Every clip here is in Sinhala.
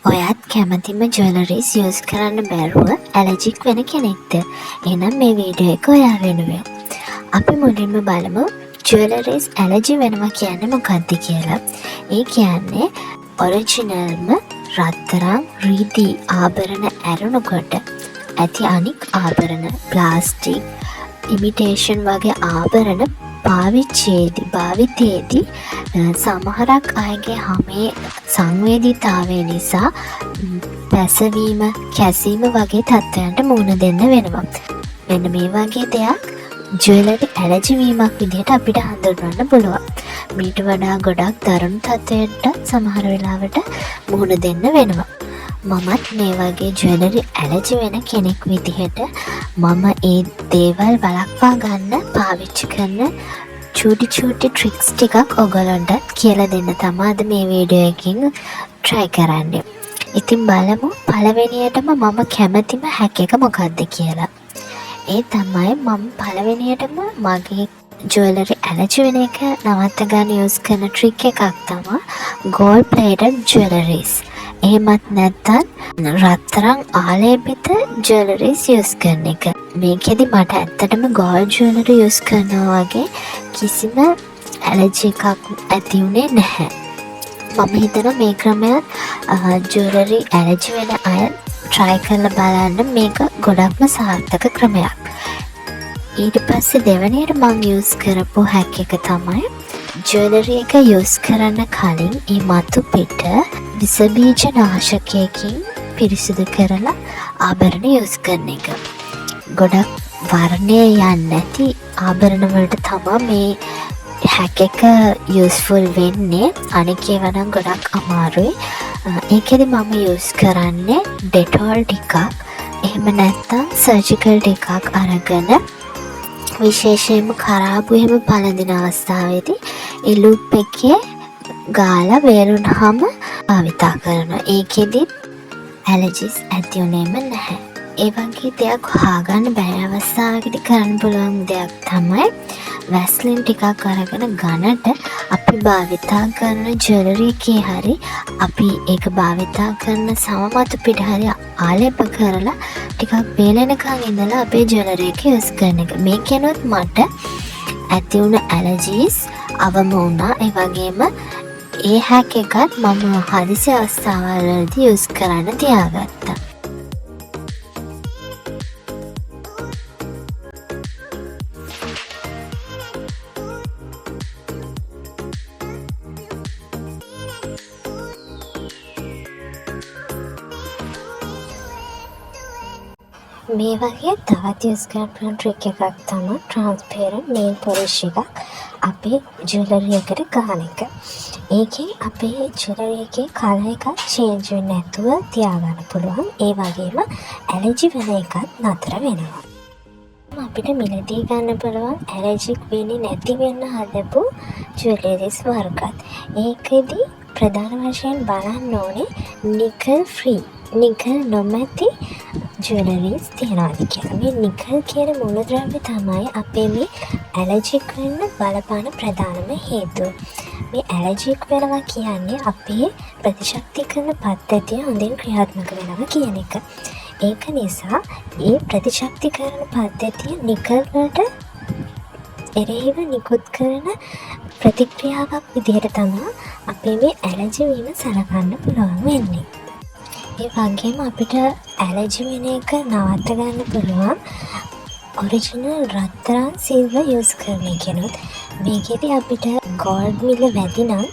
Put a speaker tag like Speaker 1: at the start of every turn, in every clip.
Speaker 1: ඔයත් කැමතිම ජුවලරිස් යූස් කරන්න බැරුව ඇලර්ජික් වෙන කෙනෙක්ද? එහෙනම් මේ වීඩියෝ එක ඔයා වෙනුවෙන්. අපි මුලින්ම බලමු ජුවලරිස් ඇලර්ජි වෙනවා කියන්නේ මොකක්ද කියලා. ඒ කියන්නේ ඔරිජිනල්ම රත්තරන් රීදී ආභරණ ඇරුණුකොට ඇති අනික් ආභරණ ප්ලාස්ටික් ඉමිටේෂන් වගේ ආභරණ භාවිතයේදී සමහරක් අයගේ හමේ සංවේදීතාවය නිසා පැසවීම කැසීම වගේ තත්ත්වයන්ට මුහුණ දෙන්න වෙනවා. මෙන්න මේ වගේ දෙයක් ජුවලරි ඇලර්ජි වීමක් විදිහට අපිට හඳුන්වන්න පුළුවන්. මීට වඩා ගොඩක් දරුණු තත්ත්වයන්ට සමහර වෙලාවට මුහුණ දෙන්න වෙනවා. මමත් මේ වගේ ජුවලරි ඇලර්ජි වෙන කෙනෙක් විදිහට මම ඒ දේවල් වළක්වා ගන්න පාවිච්චි කරන චූටි ට්‍රික්ස් ටිකක් ඔයගලන්ට කියලා දෙන්න තමයි අද මේ වීඩියෝ එකකින් try කරන්නේ. ඉතින් බලමු පළවෙනියටම මම කැමතිම හැක් එක මොකක්ද කියලා. ඒ තමයි මම පළවෙනියටම මගේ ජුවලරි ඇලර්ජි වෙන එක නවත්ත ගන්න යූස් කරන ට්‍රික් එකක් තමයි gold plated jewelries. එහෙමත් නැත්නම් රත්තරන් ආලේපිත ජුවලරිස් යූස් කරන එක. මේකෙදි මට ඇත්තටම ගෝල්ඩ් ජුවලරි යූස් කරනවා වගේ කිසිම ඇලර්ජි එකක් ඇති වුණේ නැහැ. මම හිතනවා මේ ක්‍රමයත් ජුවලරි ඇලර්ජි වෙන අය try කරලා බලන්න. මේක ගොඩක්ම සාර්ථක ක්‍රමයක්. ඊට පස්සේ දෙවැනියට මම යූස් කරපු හැක් එක තමයි ජුවලරි එක යූස් කරන්න කලින් ඒ මතු පිට විස බීජ නාශකයකින් පිරිසිදු කරලා ආභරණ යූස් කරන එක. ගොඩක් වර්ණය යන්නේ නැති ආභරණ වලට තමයි මේ හැක් එක යූස්ෆුල් වෙන්නේ. අනික ඒවා නම් ගොඩක් අමාරුයි. ඒකෙදි මම යූස් කරන්නේ ඩෙටෝල් ටිකක්. එහෙම නැත්නම් සර්ජිකල් ටිකක් අරගෙන විශේෂයෙන්ම කරාබු එහෙම පළඳින අවස්ථාවේදී ඒ ලූප් එකේ ගාලා වේරුනහම භාවිතා කරනවා. ඒකෙදි ඇලර්ජිස් ඇති වුණේම නැහැ. ඒ වගේ දෙයක් හොයාගන්න බැරි අවස්ථාවකදී කරන්න පුළුවන් දෙයක් තමයි වැස්ලින් ටිකක් අරගෙන ගණට අපි භාවිතා කරන ජුවලරි එකේ හරි අපි ඒක භාවිතා කරන සමමතු පිට හරි ආලේප කරලා ටිකක් වේලෙනකන් ඉඳලා අපේ ජුවලරි එක යූස් කරන එක. මේකෙනොත් මට ඇති වුණ ඇලර්ජිස් අවම වුණා. ඒ වගේම ඒ හැක් එකත් මම හදිසි අවස්ථාවලදී යූස් කරන්න තියාගත්තා. මේ වගේ තවත් යූස් කරන ට්‍රික් එකක් තමයි ට්‍රාන්ස්පරන්ට් නෙල් පොලිෂ් එකක් අපේ ජුවලරි එකට ගහන එක. ඒකෙන් අපේ ජුවලරි එකේ කලර් එක චේන්ජ් වෙන්නේ නැතුව තියාගන්න පුළුවන්. ඒ වගේම ඇලර්ජි වෙන එකත් නතර වෙනවා. අපිට මිලදී ගන්න පුළුවන් ඇලර්ජික් වෙන්නේ නැති වෙන්න හදපු ජුවලරිස් වර්ගත්. ඒකෙදි ප්‍රධාන වශයෙන් බලන්න ඕනේ නිකල් ෆ්‍රී නිකල් නොමැති ජුවලරිස් තියනවාද කියලා. මේ නිකල් කියන මූලද්‍රව්‍ය තමයි අපේ මේ ඇලර්ජික් වෙන්න බලපාන ප්‍රධානම හේතුව. මේ ඇලර්ජික් වෙනවා කියන්නේ අපේ ප්‍රතිශක්තිකරණ පද්ධතිය හොඳින් ක්‍රියාත්මක වෙනවා කියන එක. ඒක නිසා ඒ ප්‍රතිශක්තිකරණ පද්ධතිය නිකල් වලට එරෙහිව නිකුත් කරන ප්‍රතික්‍රියාවක් විදිහට තමයි අපේ මේ ඇලර්ජි වීම සලකන්න පුළුවන් වෙන්නේ. ඒ වගේම අපිට ඇලර්ජි වෙන එක නවත්ත ගන්න පුළුවන් ඔරිජිනල් රත්තරන් සිල්වර් යූස් කරන එකනොත්. මේකෙදි අපිට ගෝල්ඩ් මිල වැඩි නම්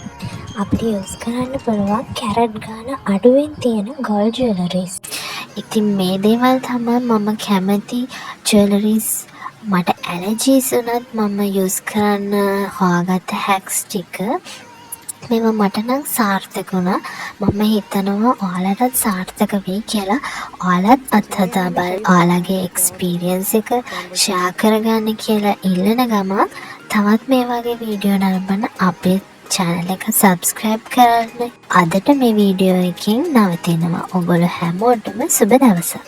Speaker 1: අපිට යූස් කරන්න පුළුවන් කැරට් ගාන අඩුවෙන් තියෙන ගෝල්ඩ් ජුවලරිස්. ඉතින් මේ දේවල් තමයි මම කැමති ජුවලරිස්. මට ඇලර්ජිස් උනත් මම යූස් කරන්න හොයාගත්ත හැක්ස් ටික. මේවා මට නම් සාර්ථක වුණා. මම හිතනවා ඔයාලටත් සාර්ථක වෙයි කියලා. ඔයාලත් අත්හදා බලන්න. ඔයාලගේ එක්ස්පීරියන්ස් එක ෂෙයා කරගන්න කියලා ඉල්ලන ගමන් තවත් මේ වගේ වීඩියෝ නරඹන්න අපේ channel එක subscribe කරන්න. අදට මේ වීඩියෝ එකෙන් නවතිනවා. ඔයගොල්ලෝ හැමෝටම සුබ දවසක්.